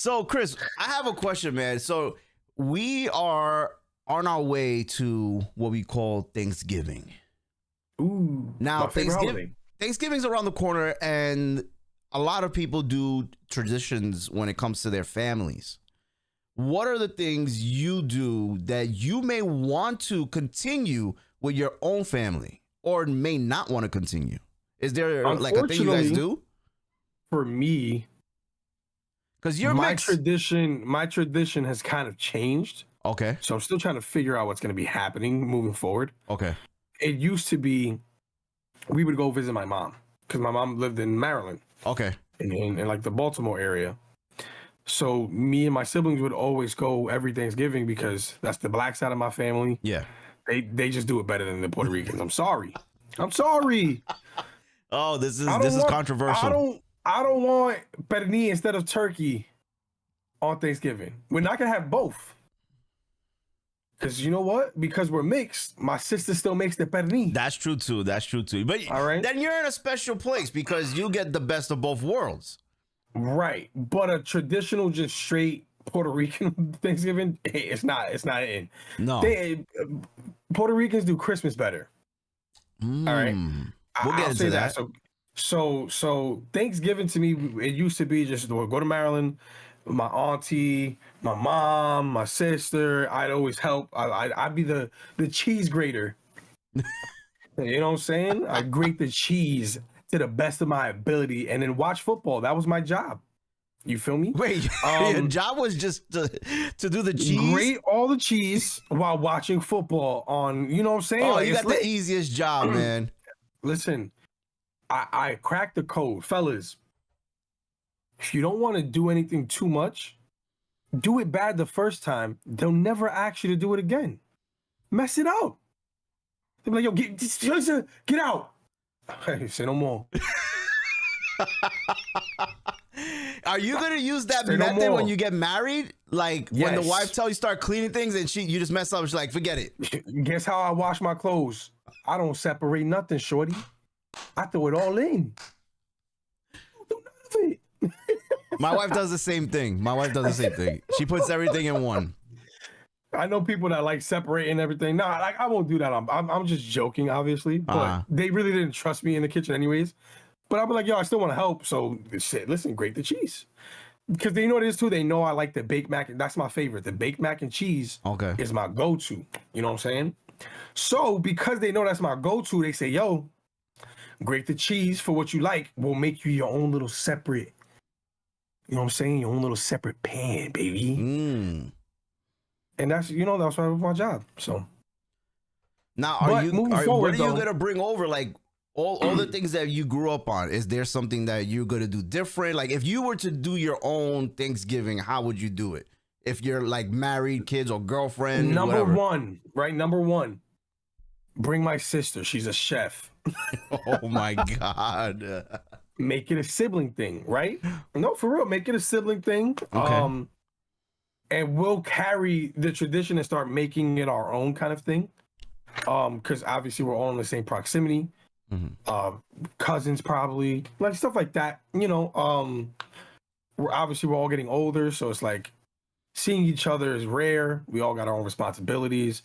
So, Chris, I have a question, man. So, we are on our way to what we call Thanksgiving. Ooh, Now, my favorite holiday. Thanksgiving's around the corner, and a lot of people do traditions when it comes to their families. What are the things you do that you may want to continue with your own family or may not want to continue? Is there like a thing you guys do? For me, because you're my mixed. tradition has kind of changed. Okay. So I'm still trying to figure out what's going to be happening moving forward. Okay. It used to be we would go visit my mom because my mom lived in Maryland. Okay. In like the Baltimore area. So me and my siblings would always go every Thanksgiving because that's the black side of my family. Yeah. They just do it better than the Puerto Ricans. I'm sorry. Oh, this is controversial. I don't want pernil instead of turkey on Thanksgiving. We're not gonna have both. Because you know what? Because we're mixed, my sister still makes the pernil. That's true too. But all right, then you're in a special place because you get the best of both worlds. Right. But a traditional, just straight Puerto Rican Thanksgiving, it's not in. No. Puerto Ricans do Christmas better. All right. We'll get into that. So Thanksgiving to me, it used to be just go to Maryland, my auntie, my mom, my sister. I'd always help. I'd be the cheese grater. You know what I'm saying? I grate the cheese to the best of my ability and then watch football. That was my job. You feel me? Wait, your job was just to do the cheese? Grate all the cheese while watching football on, you know what I'm saying? Oh, like, you got the easiest job, man. Listen, I cracked the code. Fellas, if you don't want to do anything too much, do it bad the first time. They'll never ask you to do it again. Mess it up. They'll be like, yo, get out. Hey, say no more. Are you gonna use that method when you get married? Like when the wife tells you start cleaning things and you just mess up, she's like, forget it. Guess how I wash my clothes? I don't separate nothing, shorty. I throw it all in. Don't do none of it. My wife does the same thing. She puts everything in one. I know people that like separating everything. Nah, I won't do that. I'm just joking, obviously. But they really didn't trust me in the kitchen anyways. But I'll be like, yo, I still want to help. So shit, listen, grate the cheese. Because they know what it is too. They know I like the baked mac. That's my favorite. The baked mac and cheese is my go-to. You know what I'm saying? So because they know that's my go-to, they say, yo, grate the cheese for what you like. We'll make you your own little separate, you know what I'm saying? Your own little separate pan, baby. And that's why it was my job. So now what are you gonna bring over? Like all the things that you grew up on, is there something that you're gonna do different? Like if you were to do your own Thanksgiving, how would you do it? If you're like married, kids or girlfriend? Number one, bring my sister. She's a chef. Oh my God. Make it a sibling thing, right? No, for real. Make it a sibling thing. Okay. And we'll carry the tradition and start making it our own kind of thing. Because obviously we're all in the same proximity. Cousins probably, like stuff like that. You know, we're all getting older, so it's like seeing each other is rare. We all got our own responsibilities.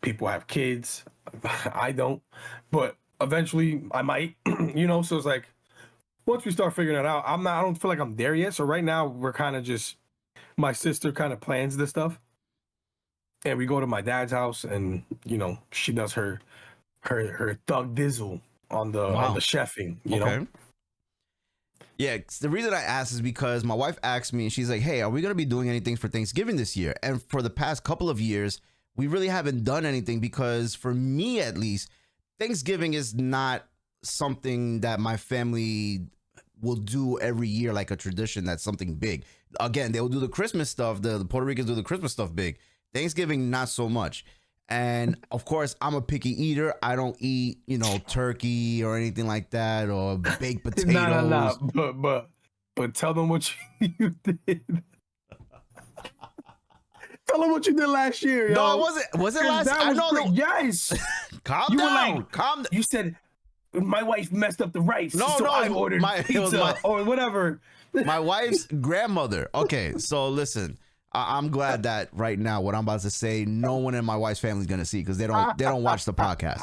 People have kids. I don't, but eventually I might. You know, so it's like once we start figuring it out, I don't feel like I'm there yet. So right now we're kind of just. My sister kind of plans this stuff, and we go to my dad's house, and you know she does her thug dizzle on the chefing. You know. Yeah, the reason I asked is because my wife asked me, and she's like, "Hey, are we gonna be doing anything for Thanksgiving this year?" And for the past couple of years, we really haven't done anything because, for me at least, Thanksgiving is not something that my family will do every year like a tradition. That's something big. Again, they will do the Christmas stuff. The Puerto Ricans do the Christmas stuff big. Thanksgiving, not so much. And of course, I'm a picky eater. I don't eat, turkey or anything like that, or baked potatoes. No. But tell them what you did. Tell them what you did last year, yo. No, was it last year? I know. Yes. Calm down. Calm down. You said my wife messed up the rice. I ordered pizza or whatever. My wife's grandmother. Okay, so listen, I'm glad that right now what I'm about to say, no one in my wife's family is gonna see because they don't watch the podcast.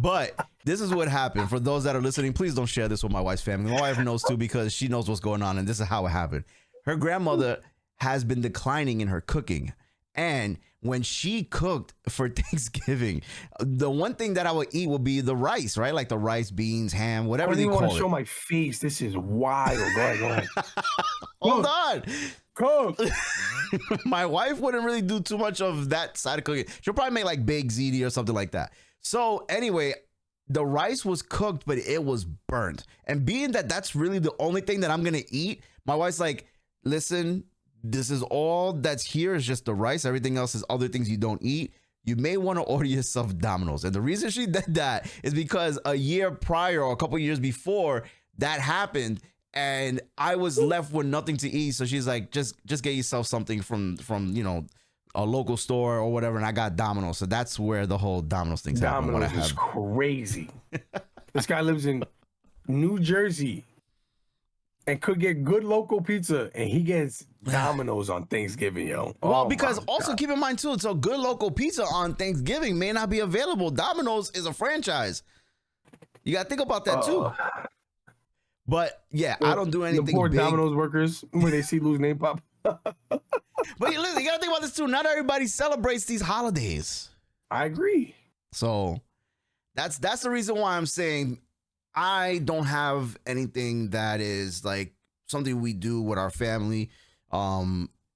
But this is what happened. For those that are listening, please don't share this with my wife's family. My wife knows too because she knows what's going on, and this is how it happened. Her grandmother has been declining in her cooking. And when she cooked for Thanksgiving, the one thing that I would eat would be the rice, right? Like the rice, beans, ham, whatever they call it. I don't even want to show my face. This is wild. Go ahead. Hold on. Cook. My wife wouldn't really do too much of that side of cooking. She'll probably make like baked ziti or something like that. So anyway, the rice was cooked, but it was burnt. And being that that's really the only thing that I'm going to eat, my wife's like, listen, this is all that's here is just the rice. Everything else is other things you don't eat. You may want to order yourself Domino's. And the reason she did that is because a year prior or a couple years before that happened, and I was left with nothing to eat. So she's like, just get yourself something from a local store or whatever. And I got Domino's. So that's where the whole Domino's thing's happening. Domino's is crazy. This guy lives in New Jersey and could get good local pizza, and he gets Domino's on Thanksgiving, yo. Well, because also keep in mind too, so good local pizza on Thanksgiving may not be available. Domino's is a franchise. You got to think about that too. But yeah, I don't do anything. The poor big. Domino's workers when they see Lou's name pop. But listen, you got to think about this too. Not everybody celebrates these holidays. I agree. So that's the reason why I'm saying I don't have anything that is like something we do with our family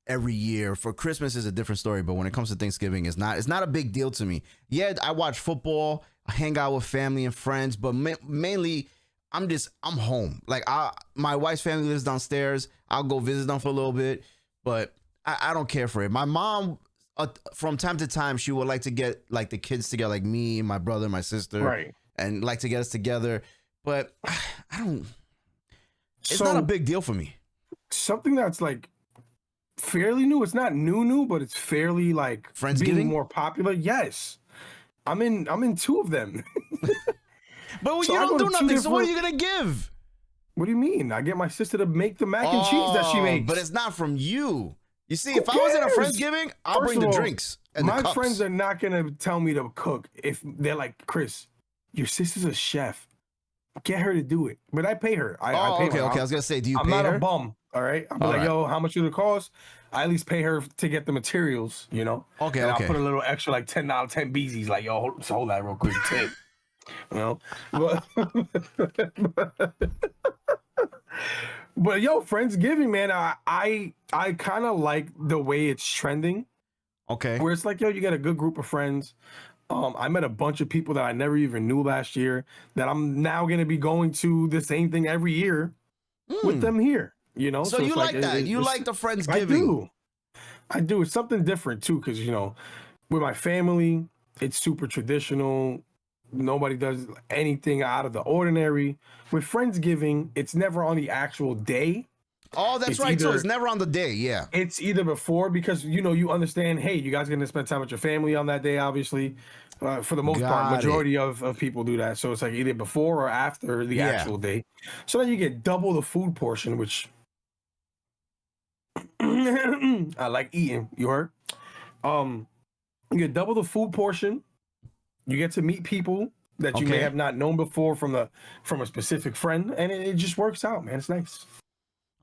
every year. For Christmas is a different story, but when it comes to Thanksgiving, it's not a big deal to me. Yeah, I watch football, I hang out with family and friends, but mainly I'm home. Like my wife's family lives downstairs. I'll go visit them for a little bit, but I don't care for it. My mom, from time to time, she would like to get like the kids together, like me, my brother, my sister, right, and like to get us together. But I don't. It's not a big deal for me. Something that's like fairly new. It's not new, but it's fairly like Friendsgiving being more popular. Yes, I'm in two of them. But so you don't do nothing. So what are you gonna give? What do you mean? I get my sister to make the mac and cheese that she makes. But it's not from you. You see, if I was in a Friendsgiving, I'll bring the drinks and my the cups. friends are not gonna tell me to cook if they're like, Chris, your sister's a chef. Get her to do it. But I pay her. I pay her. Okay. I was gonna say, do you pay her? I'm not a bum. All right. I'm like, yo, how much would it cost? I at least pay her to get the materials, you know? Okay. And I'll put a little extra, like $10, 10 BZs. Like, yo, hold that real quick. Tip. You know? But yo, Friendsgiving, man, I kind of like the way it's trending. Okay. Where it's like, yo, you got a good group of friends. I met a bunch of people that I never even knew last year that I'm now going to be going to the same thing every year with them here, you know? So you like that. You like the Friendsgiving. I do. It's something different too. Cause you know, with my family, it's super traditional. Nobody does anything out of the ordinary. With Friendsgiving, it's never on the actual day. Oh, that's right. So it's never on the day. Yeah. It's either before because, you know, you understand, hey, you guys are going to spend time with your family on that day, obviously. For the most part, majority of people do that. So it's like either before or after the actual day. So then you get double the food portion, which I like eating. You heard? You get double the food portion. You get to meet people that you may have not known before from a specific friend. And it just works out, man. It's nice.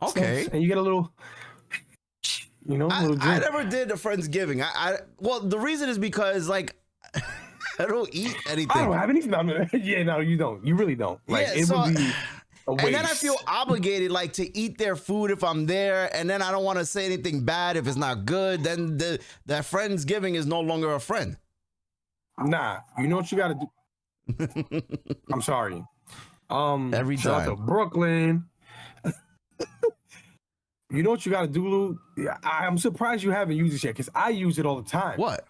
Okay. Nice. And you get a little, you know, I never did a Friendsgiving. Well, the reason is because like I don't eat anything. I don't have anything. Yeah, no, you don't. You really don't. Like it would be a waste. And then I feel obligated like to eat their food if I'm there, and then I don't want to say anything bad if it's not good. Then that Friendsgiving is no longer a friend. Nah, you know what you got to do. I'm sorry. Every shout time out to Brooklyn. You know what you got to do, Lou? I'm surprised you haven't used this yet because I use it all the time. What?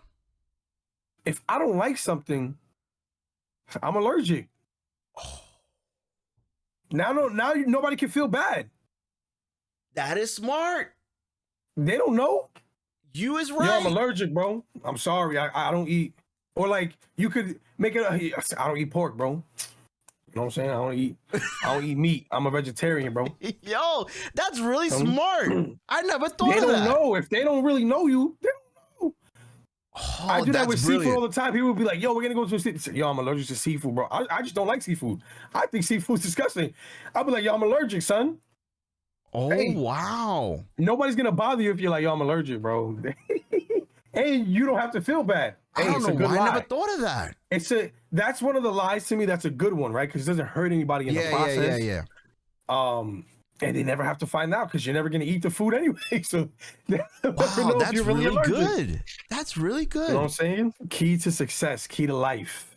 If I don't like something, I'm allergic. Now nobody can feel bad. That is smart. They don't know. You is right. Yo, I'm allergic, bro. I'm sorry. I don't eat. Or like you could make it. I don't eat pork, bro. know what I'm saying? I don't eat meat. I'm a vegetarian, bro. Yo, that's really smart. I never thought They of don't that. know. If they don't really know you, they don't know. Oh, I do that with brilliant. seafood all the time. People will be like, yo, we're gonna go to a seafood. Yo, I'm allergic to seafood, bro. I just don't like seafood. I think seafood's disgusting. I'll be like, yo, I'm allergic, son. Oh, Hey. wow. Nobody's gonna bother you if you're like, yo, I'm allergic, bro. And you don't have to feel bad. I Hey, don't it's know a good why lie. I never thought of that. That's one of the lies to me. That's a good one, right? Because it doesn't hurt anybody in the process. Yeah. And they never have to find out because you're never gonna eat the food anyway. So Wow, that's really good. That's really good. You know what I'm saying? Key to success, key to life.